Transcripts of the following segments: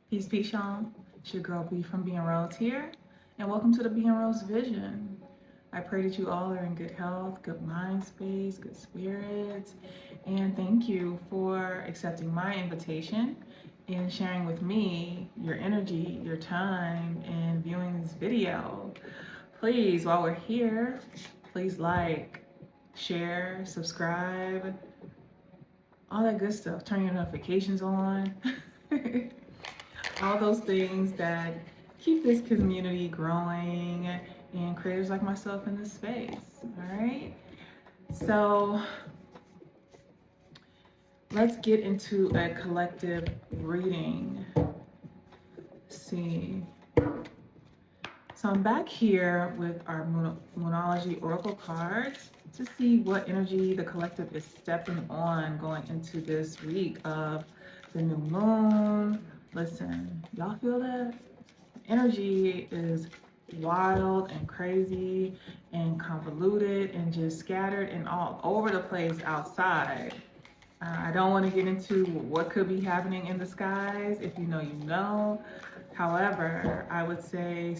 Peace, y'all. It's your girl B from B&ROSE here, and welcome to the B&ROSE Vision. I pray that you all are in good health, good mind space, good spirits, and thank you for accepting my invitation and sharing with me your energy, your time, and viewing this video. Please, while we're here, please like, share, subscribe, all that good stuff. Turn your notifications on. All those things that keep this community growing and creators like myself in this space. All right. So let's get into a collective reading. Let's see. So I'm back here with our Moonology Oracle cards to see what energy the collective is stepping on going into this week of the new moon. Listen, y'all feel that? Energy is wild and crazy and convoluted and just scattered and all over the place outside. I don't want to get into what could be happening in the skies. If you know, you know. However, I would say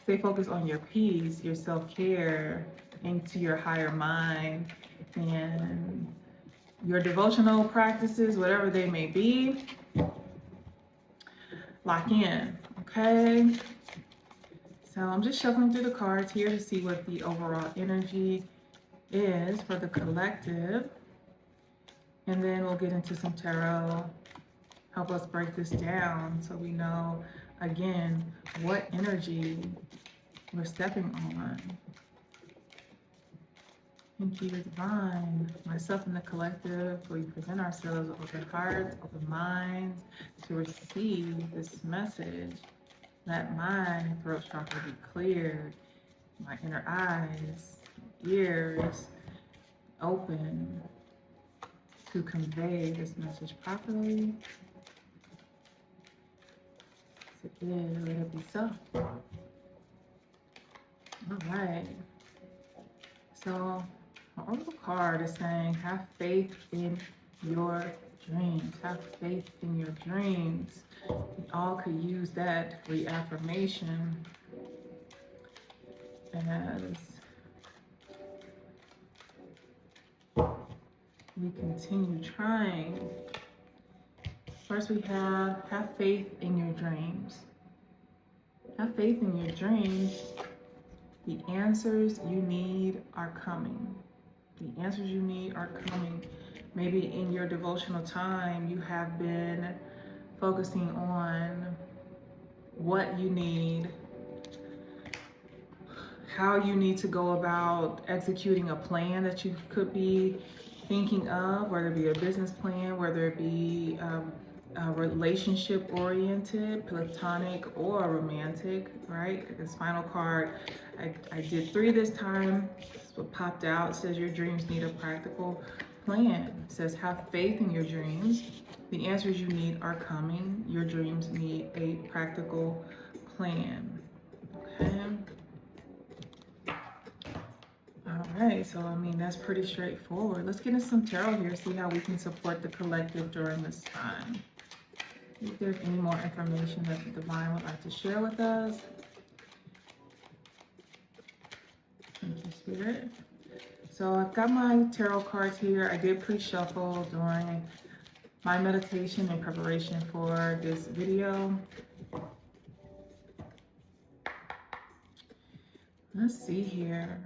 stay focused on your peace, your self-care, into your higher mind, and your devotional practices, whatever they may be. Lock in, okay? So I'm just shuffling through the cards here to see what the overall energy is for the collective. And then we'll get into some tarot, help us break this down so we know, again, what energy we're stepping on. Thank you, Divine. Myself and the collective, we present ourselves with open hearts, open minds to receive this message. Let my throat chakra be cleared, my inner eyes, ears open to convey this message properly. As it is, let it be so. All right. So, my oracle card is saying, have faith in your dreams. Have faith in your dreams. We all could use that reaffirmation as we continue trying. First we have faith in your dreams. Have faith in your dreams. The answers you need are coming. The answers you need are coming. Maybe in your devotional time, you have been focusing on what you need, how you need to go about executing a plan that you could be thinking of, whether it be a business plan, whether it be relationship oriented, platonic or romantic, right? This final card, I did 3 this time. That's what popped out. It says your dreams need a practical plan. It says have faith in your dreams. The answers you need are coming. Your dreams need a practical plan. Okay. All right, so I mean, that's pretty straightforward. Let's get into some tarot here, see how we can support the collective during this time. If there's any more information that the Divine would like to share with us. Thank you, Spirit. So I've got my tarot cards here. I did pre-shuffle during my meditation in preparation for this video. Let's see here.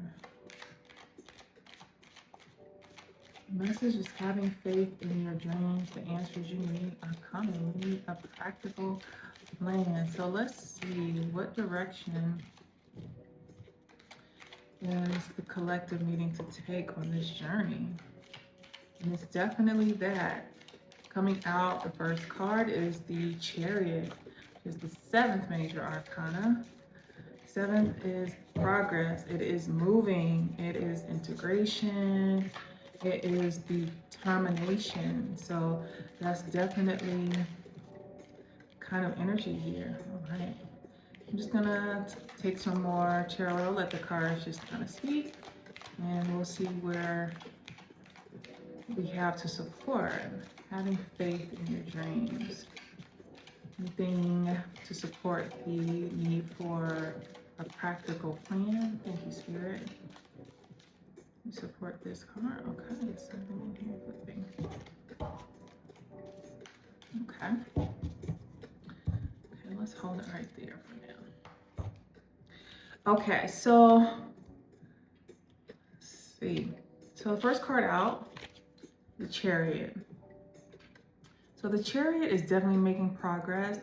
The message is having faith in your dreams. The answers you need are coming. You need a practical plan. So let's see, what direction is the collective needing to take on this journey? And it's definitely that. Coming out, the first card is the Chariot, which is the 7th major arcana. 7th is progress. It is moving. It is integration. It is determination. So that's definitely kind of energy here. All right. I'm just gonna take some more tarot, let the cards just kind of speak, and we'll see where we have to support having faith in your dreams. Anything to support the need for a practical plan? Thank you, Spirit. You support this card. Okay, there's something in here flipping. Okay. Okay, let's hold it right there for now. Okay, so let's see. So the first card out, the Chariot. So the Chariot is definitely making progress.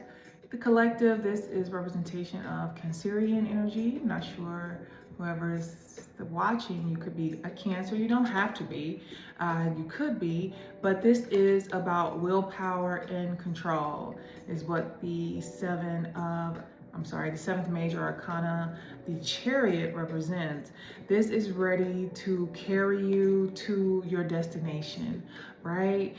The Collective, this is representation of Cancerian energy. I'm not sure whoever's watching, you could be a Cancer. You don't have to be. You could be, but this is about willpower and control, is what the the seventh major arcana, the Chariot, represents. This is ready to carry you to your destination, right?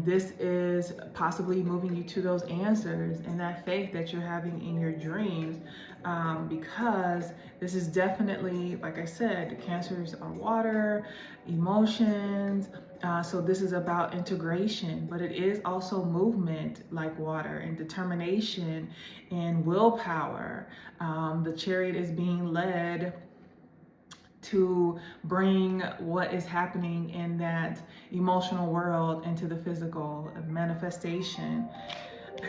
This is possibly moving you to those answers and that faith that you're having in your dreams, because this is definitely, like I said, the Cancers are water, emotions. So this is about integration, but it is also movement like water, and determination and willpower. The Chariot is being led to bring what is happening in that emotional world into the physical manifestation.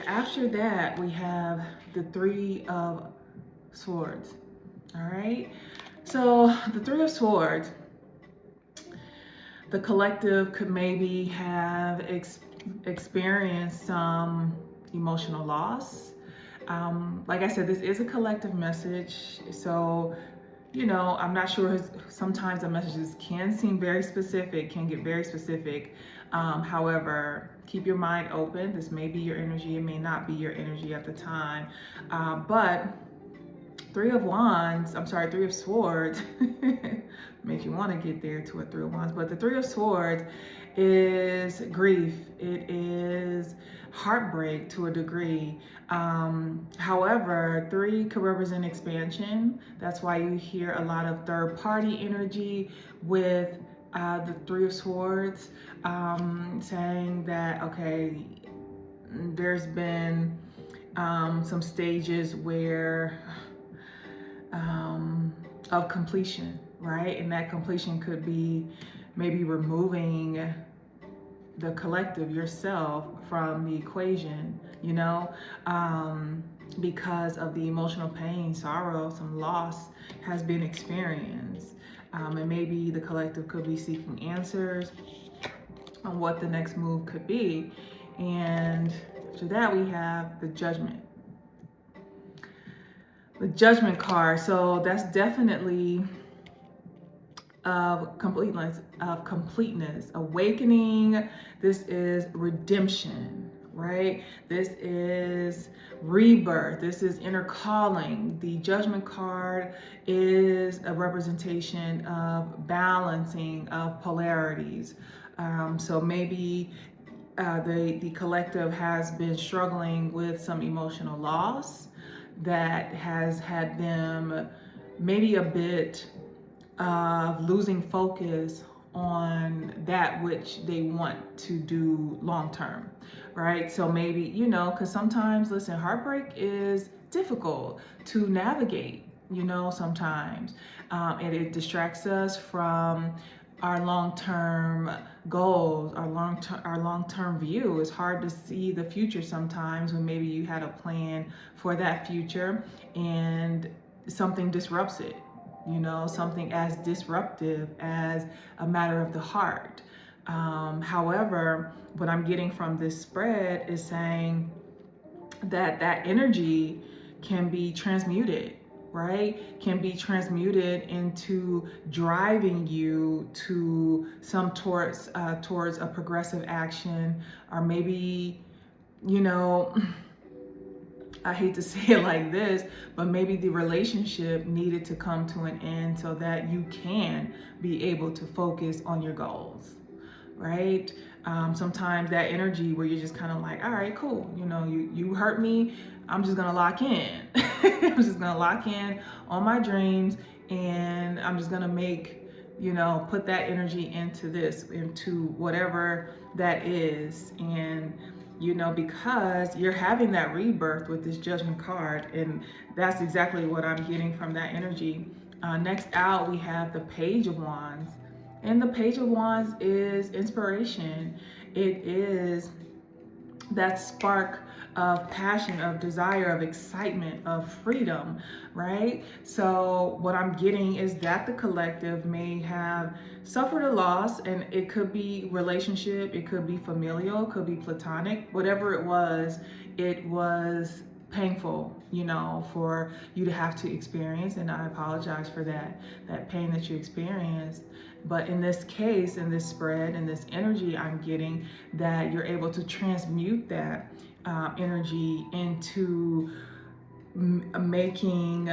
After that, we have the Three of Swords. All right. So the Three of Swords, the Collective could maybe have experienced some emotional loss. Like I said, this is a collective message. So, you know, I'm not sure, sometimes the messages can seem very specific, can get very specific. However, keep your mind open. This may be your energy, it may not be your energy at the time. But Three of Swords, makes you want to get there to a Three of Wands, but the Three of Swords is grief. It is heartbreak to a degree. However, three could represent expansion. That's why you hear a lot of third party energy with the Three of Swords, saying that, okay, there's been some stages where of completion, right? And that completion could be maybe removing the collective, yourself, from the equation, you know, because of the emotional pain, sorrow, some loss has been experienced. And maybe the collective could be seeking answers on what the next move could be. And after that, we have the Judgment. The Judgment card. So that's definitely of completeness, awakening. This is redemption, right? This is rebirth. This is inner calling. The Judgment card is a representation of balancing of polarities. So maybe the collective has been struggling with some emotional loss that has had them maybe a bit of losing focus on that which they want to do long term, right? So maybe, you know, because sometimes, listen, heartbreak is difficult to navigate, you know, sometimes. And it distracts us from our long-term goals, our long-term view. It's hard to see the future sometimes when maybe you had a plan for that future and something disrupts it, you know, something as disruptive as a matter of the heart. However, what I'm getting from this spread is saying that that energy can be transmuted, right? Can be transmuted into driving you to towards a progressive action, or maybe, you know, I hate to say it like this, but maybe the relationship needed to come to an end so that you can be able to focus on your goals, right? Sometimes that energy where you're just kind of like, all right, cool, you know, you hurt me, I'm just gonna lock in. I'm just gonna lock in on my dreams, and I'm just gonna make, you know, put that energy into this, into whatever that is. And you know, because you're having that rebirth with this Judgment card, and that's exactly what I'm getting from that energy. Next out, we have the Page of Wands, and the Page of Wands is inspiration. It is that spark of passion, of desire, of excitement, of freedom, right? So what I'm getting is that the collective may have suffered a loss, and it could be relationship, it could be familial, it could be platonic, whatever it was painful, you know, for you to have to experience, and I apologize for that pain that you experienced. But in this case, in this spread, in this energy, I'm getting that you're able to transmute that energy into making,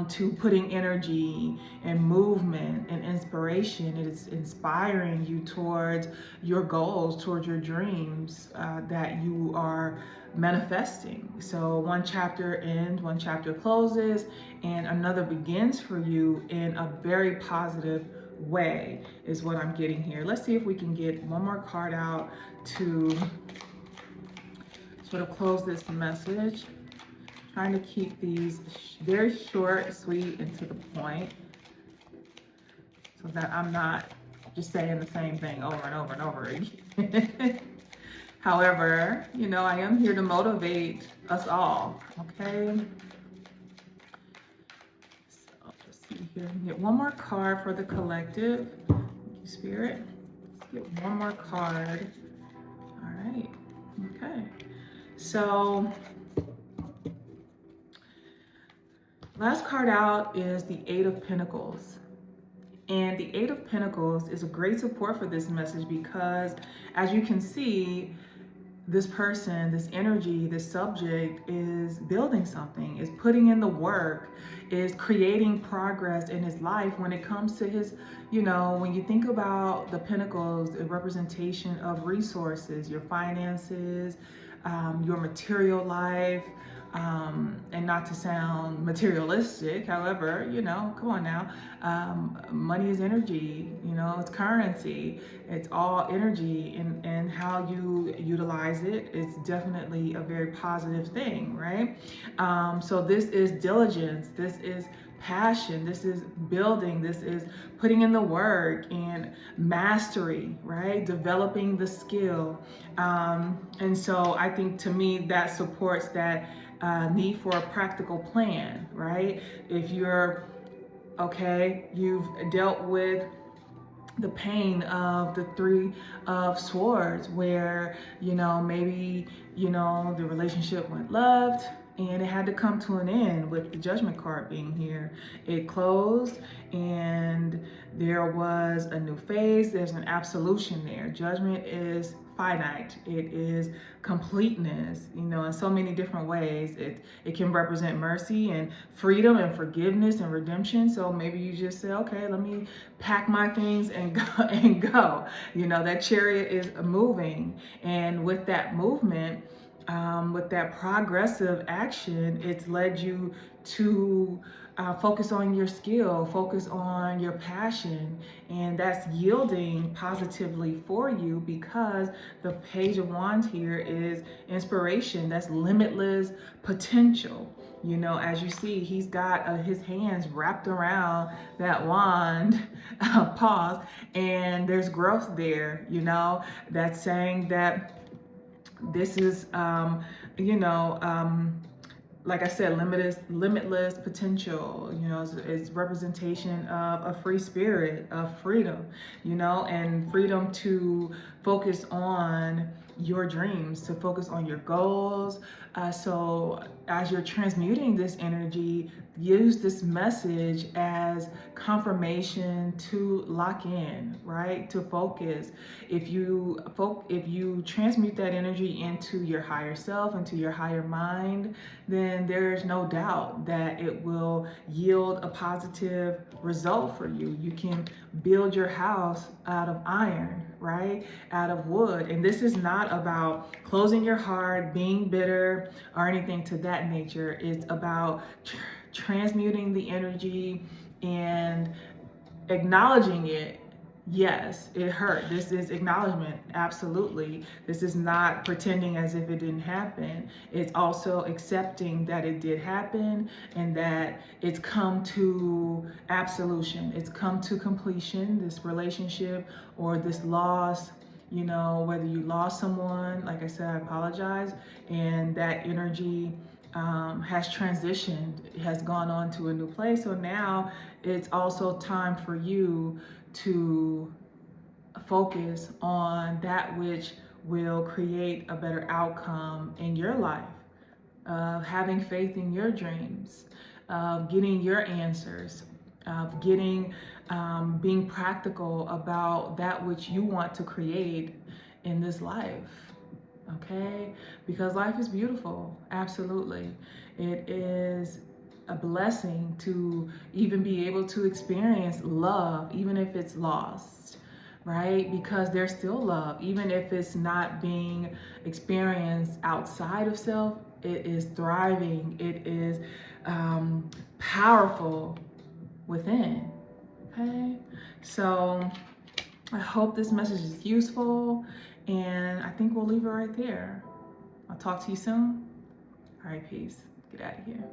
to putting energy and movement and inspiration. It is inspiring you towards your goals, towards your dreams that you are manifesting. So one chapter ends, one chapter closes, and another begins for you in a very positive way is what I'm getting here. Let's see if we can get one more card out to sort of close this message. Trying to keep these very short, sweet, and to the point so that I'm not just saying the same thing over and over and over again. However, you know, I am here to motivate us all, okay? So let's see here. Get one more card for the collective. Thank you, Spirit. Let's get one more card. All right. Okay. So last card out is the Eight of Pentacles. And the Eight of Pentacles is a great support for this message because, as you can see, this person, this energy, this subject is building something, is putting in the work, is creating progress in his life when it comes to his, you know, when you think about the Pentacles, a representation of resources, your finances, your material life, and not to sound materialistic, however, you know, come on now, money is energy, you know, it's currency, it's all energy, and how you utilize it is definitely a very positive thing, right? So this is diligence, this is passion, this is building, this is putting in the work and mastery, right? Developing the skill. And so I think, to me, that supports that need for a practical plan, right? If you're, okay, you've dealt with the pain of the Three of Swords, where, you know, maybe, you know, the relationship went left and it had to come to an end with the Judgment card being here. It closed and there was a new phase. There's an absolution there. Judgment is finite. It is completeness, you know, in so many different ways. It can represent mercy and freedom and forgiveness and redemption. So maybe you just say, okay, let me pack my things and go. You know, that chariot is moving, and with that movement, with that progressive action, it's led you to focus on your skill, focus on your passion, and that's yielding positively for you because the Page of Wands here is inspiration. That's limitless potential. You know, as you see, he's got his hands wrapped around that wand, pause, and there's growth there, you know, that's saying that this is, you know, like I said, limitless potential, you know, it's representation of a free spirit, of freedom, you know, and freedom to focus on your dreams, to focus on your goals. So as you're transmuting this energy, use this message as confirmation to lock in, right? To focus. If you transmute that energy into your higher self, into your higher mind, then there's no doubt that it will yield a positive result for you. You can build your house out of iron, right? Out of wood. And this is not about closing your heart, being bitter, or anything to that nature. It's about transmuting the energy and acknowledging it Yes, it hurt. This is acknowledgement. Absolutely. This is not pretending as if it didn't happen. It's also accepting that it did happen and that it's come to absolution. It's come to completion, this relationship or this loss. You know, whether you lost someone, like I said, I apologize. And that energy has transitioned, it has gone on to a new place. So now it's also time for you to focus on that which will create a better outcome in your life, of having faith in your dreams, of getting your answers, of being practical about that which you want to create in this life. Okay? Because life is beautiful, absolutely. It is a blessing to even be able to experience love, even if it's lost, right? Because there's still love, even if it's not being experienced outside of self, it is thriving, it is powerful within, okay? So I hope this message is useful, and I think we'll leave it right there. I'll talk to you soon. All right, peace. Get out of here.